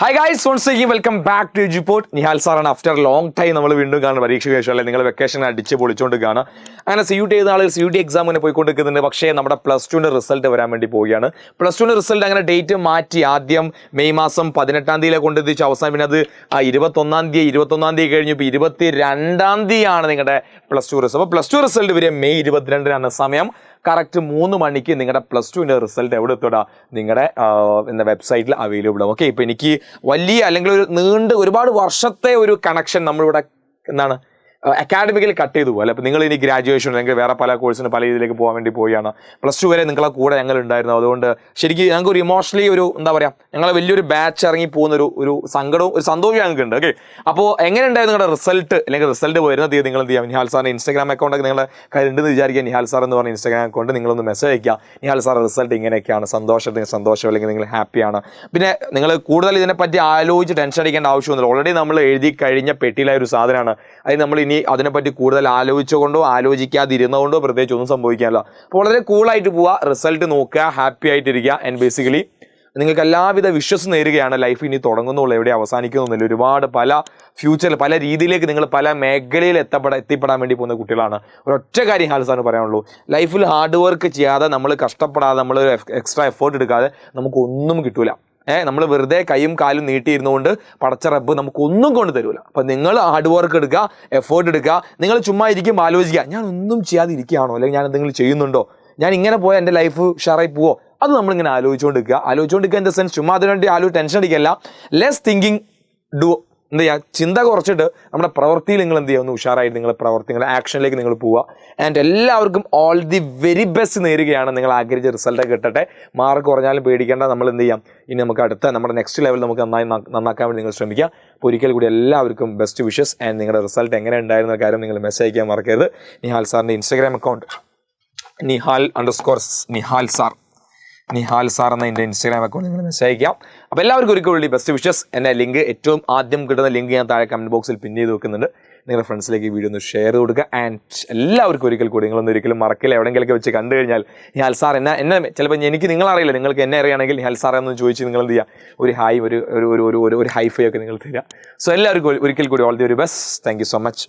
Hi guys, once again welcome back to Eduport. Nihal സാറാണ്. After long time നമ്മൾ വീണ്ടും കാണുന്നത് പരീക്ഷയ്ക്ക് ശേഷം. അല്ലെങ്കിൽ നിങ്ങൾ വെക്കേഷൻ അടിച്ച് പൊളിച്ചുകൊണ്ട് കാണുക. അങ്ങനെ CUT ചെയ്ത ആളുകൾ CUT എക്സാം ഇങ്ങനെ പോയിക്കൊണ്ടിരിക്കുന്നുണ്ട്. പക്ഷേ നമ്മുടെ +2ൻ്റെ റിസൾട്ട് വരാൻ വേണ്ടി പോവുകയാണ്. +2ൻ്റെ റിസൾട്ട് അങ്ങനെ ഡേറ്റ് മാറ്റി. ആദ്യം മെയ് മാസം 18-ാം തീയതിയിലെ കൊണ്ടെത്തിച്ചു. അവസാനം പിന്നെ അത് 21-ാം തീയതി കഴിഞ്ഞു. ഇപ്പോൾ 22-ാം തീയതിയാണ് നിങ്ങളുടെ +2 റിസൾട്ട്. അപ്പോൾ +2 റിസൾട്ട് വരെ മെയ് 22-നാണ് സമയം. കറക്റ്റ് 3 മണിക്ക് നിങ്ങളുടെ +2ൻ്റെ റിസൾട്ട് എവിടെ എത്തൂടാ? നിങ്ങളുടെ എന്താ വെബ്സൈറ്റിൽ അവൈലബിൾ ആവും. ഓക്കെ, ഇപ്പോൾ എനിക്ക് വലിയ അല്ലെങ്കിൽ ഒരു ഒരുപാട് വർഷത്തെ ഒരു കണക്ഷൻ നമ്മളിവിടെ എന്താണ് അക്കാഡമിക്കലി കട്ട് ചെയ്തു പോകും. അപ്പോൾ നിങ്ങൾ ഇനി ഗ്രാജുവേഷൻ അല്ലെങ്കിൽ വേറെ പല കോഴ്സിന് പല രീതിയിലേക്ക് പോകാൻ വേണ്ടി പോവുകയാണ്. +2 വരെ നിങ്ങളെ കൂടെ ഞങ്ങൾ ഉണ്ടായിരുന്നു. അതുകൊണ്ട് ശരിക്കും ഞങ്ങൾക്ക് ഒരു ഇമോഷണലി ഒരു എന്താ പറയുക, ഞങ്ങളെ വലിയൊരു ബാച്ച് ഇറങ്ങി പോകുന്ന ഒരു സങ്കടവും ഒരു സന്തോഷവും ഞങ്ങൾക്ക് ഉണ്ട്. ഓക്കെ, അപ്പോൾ എങ്ങനെ ഉണ്ടായിരുന്നു നിങ്ങളുടെ റിസൾട്ട് അല്ലെങ്കിൽ റിസൾട്ട് വരുന്ന തീയതി നിങ്ങൾ എന്ത് ചെയ്യാം? നിഹാൽ സാറിൻ്റെ ഇൻസ്റ്റാഗ്രാം അക്കൗണ്ടൊക്കെ നിങ്ങളുടെ കയ്യിലുണ്ടെന്ന് വിചാരിക്കുക. നിഹാൽ സാർ എന്ന് പറഞ്ഞ ഇൻസ്റ്റാഗ്രാം അക്കൗണ്ട് നിങ്ങളൊന്ന് മെസ്സേജ് അയക്കുക. നിഹാൽ സാർ റിസൾട്ട് ഇങ്ങനെയൊക്കെയാണ്, സന്തോഷം അല്ലെങ്കിൽ നിങ്ങൾ ഹാപ്പിയാണ്. പിന്നെ നിങ്ങൾ കൂടുതൽ ഇതിനെപ്പറ്റി ആലോചിച്ച് ടെൻഷൻ അടിക്കേണ്ട ആവശ്യമൊന്നുമില്ല. ഓൾറെഡി നമ്മൾ എഴുതി കഴിഞ്ഞ പെട്ടിയിലായ ഒരു സാധനമാണ്. അത് നമ്മൾ ഇനി അതിനെപ്പറ്റി കൂടുതൽ ആലോചിച്ചുകൊണ്ടോ ആലോചിക്കാതിരുന്നുകൊണ്ടോ പ്രത്യേകിച്ച് ഒന്നും സംഭവിക്കാനില്ല. അപ്പോൾ വളരെ കൂളായിട്ട് പോവുക, റിസൾട്ട് നോക്കുക, ഹാപ്പി ആയിട്ടിരിക്കുക. ആൻഡ് ബേസിക്കലി നിങ്ങൾക്ക് എല്ലാവിധ വിശ്വസ് നേരുകയാണ്. ലൈഫ് ഇനി തുടങ്ങുന്നുള്ളൂ, എവിടെ അവസാനിക്കുന്നില്ല. ഒരുപാട് പല ഫ്യൂച്ചറിൽ പല രീതിയിലേക്ക് നിങ്ങൾ പല മേഖലയിൽ എത്തിപ്പെടാൻ വേണ്ടി പോകുന്ന കുട്ടികളാണ്. ഒരൊറ്റ കാര്യം ഹാൽ സാറിന് പറയാനുള്ളൂ, ലൈഫിൽ ഹാർഡ് വർക്ക് ചെയ്യാതെ, നമ്മൾ കഷ്ടപ്പെടാതെ, നമ്മൾ എക്സ്ട്രാ എഫേർട്ട് എടുക്കാതെ നമുക്കൊന്നും കിട്ടൂല. നമ്മൾ വെറുതെ കൈയും കാലും നീട്ടിയിരുന്നുകൊണ്ട് പടച്ച റബ്ബ് നമുക്കൊന്നും കൊണ്ട് തരൂല. അപ്പം നിങ്ങൾ ഹാർഡ് വർക്ക് എടുക്കുക, എഫേർട്ട് എടുക്കുക. നിങ്ങൾ ചുമ്മാ ഇരിക്കുമ്പോൾ ആലോചിക്കുക, ഞാൻ ഒന്നും ചെയ്യാതെ ഇരിക്കുകയാണോ, അല്ലെങ്കിൽ ഞാൻ എന്തെങ്കിലും ചെയ്യുന്നുണ്ടോ, ഞാൻ ഇങ്ങനെ പോയാൽ എൻ്റെ ലൈഫ് ഷെയറായി പോവോ? അത് നമ്മളിങ്ങനെ ആലോചിച്ചുകൊണ്ടിരിക്കുക ഇൻ ദ സെൻസ് ചുമ്മാ അതിനുവേണ്ടി ടെൻഷൻ അടിക്കല്ല. ലെസ് തിങ്കിങ് ഡു എന്ത് ചെയ്യുക, ചിന്ത കുറച്ചിട്ട് നമ്മുടെ പ്രവൃത്തിയിൽ നിങ്ങൾ എന്ത് ചെയ്യുക, ഒന്ന് ഉഷാറായിട്ട് നിങ്ങൾ പ്രവർത്തികൾ ആക്ഷനിലേക്ക് നിങ്ങൾ പോവുക. ആൻഡ് എല്ലാവർക്കും ഓൾ ദി വെരി ബെസ്റ്റ് നേരുകയാണ്. നിങ്ങൾ ആഗ്രഹിച്ച റിസൾട്ട് കിട്ടട്ടെ. മാർക്ക് കുറഞ്ഞാലും പേടിക്കേണ്ട. നമ്മൾ എന്ത് ചെയ്യാം, ഇനി നമുക്ക് അടുത്ത നമ്മുടെ നെക്സ്റ്റ് ലെവൽ നമുക്ക് നന്നാക്കാൻ വേണ്ടി നിങ്ങൾ ശ്രമിക്കുക. അപ്പോൾ ഒരിക്കൽ കൂടി എല്ലാവർക്കും ബെസ്റ്റ് വിഷസ്. ആൻഡ് നിങ്ങളുടെ റിസൾട്ട് എങ്ങനെ ഉണ്ടായിരുന്ന കാര്യം നിങ്ങൾ മെസ്സേജ് അയക്കാൻ മറക്കരുത്. നിഹാൽ സാറിൻ്റെ ഇൻസ്റ്റാഗ്രാം അക്കൗണ്ട് നിഹാൽ സാർ എന്ന എൻ്റെ ഇൻസ്റ്റാഗ്രാം അക്കൗണ്ട് നിങ്ങൾ മെസ്സേജ് അയക്കാം. അപ്പോൾ എല്ലാവർക്കും ഒരിക്കൽ കൂടി ബെസ്റ്റ് വിഷസ്. എൻ്റെ ലിങ്ക് ഏറ്റവും ആദ്യം കിട്ടുന്ന ലിങ്ക് ഞാൻ താഴെ കമൻറ്റ് ബോക്സിൽ പിൻ ചെയ്ത് വെക്കുന്നുണ്ട്. നിങ്ങളുടെ ഫ്രണ്ട്സിലേക്ക് ഈ വീഡിയോ ഒന്ന് ഷെയർ കൊടുക്കുക. ആൻഡ് എല്ലാവർക്കും ഒരിക്കൽ കൂടി, നിങ്ങളൊന്നും ഒരിക്കലും മറക്കില്ല. എവിടെയെങ്കിലൊക്കെ വെച്ച് കണ്ടു കഴിഞ്ഞാൽ നിഹാൽ സാർ എന്നെ ചിലപ്പോൾ എനിക്ക് നിങ്ങളറിയില്ല, നിങ്ങൾക്ക് എന്നെ അറിയുകയാണെങ്കിൽ നിഹാൽ സാർ എന്ന് ചോദിച്ച് നിങ്ങൾ എന്ത് ചെയ്യുക, ഒരു ഹായ് ഒരു ഹൈഫൈ ഒക്കെ നിങ്ങൾ തരിക. സോ എല്ലാവർക്കും ഒരിക്കൽ കൂടി all the very best. Thank you so much.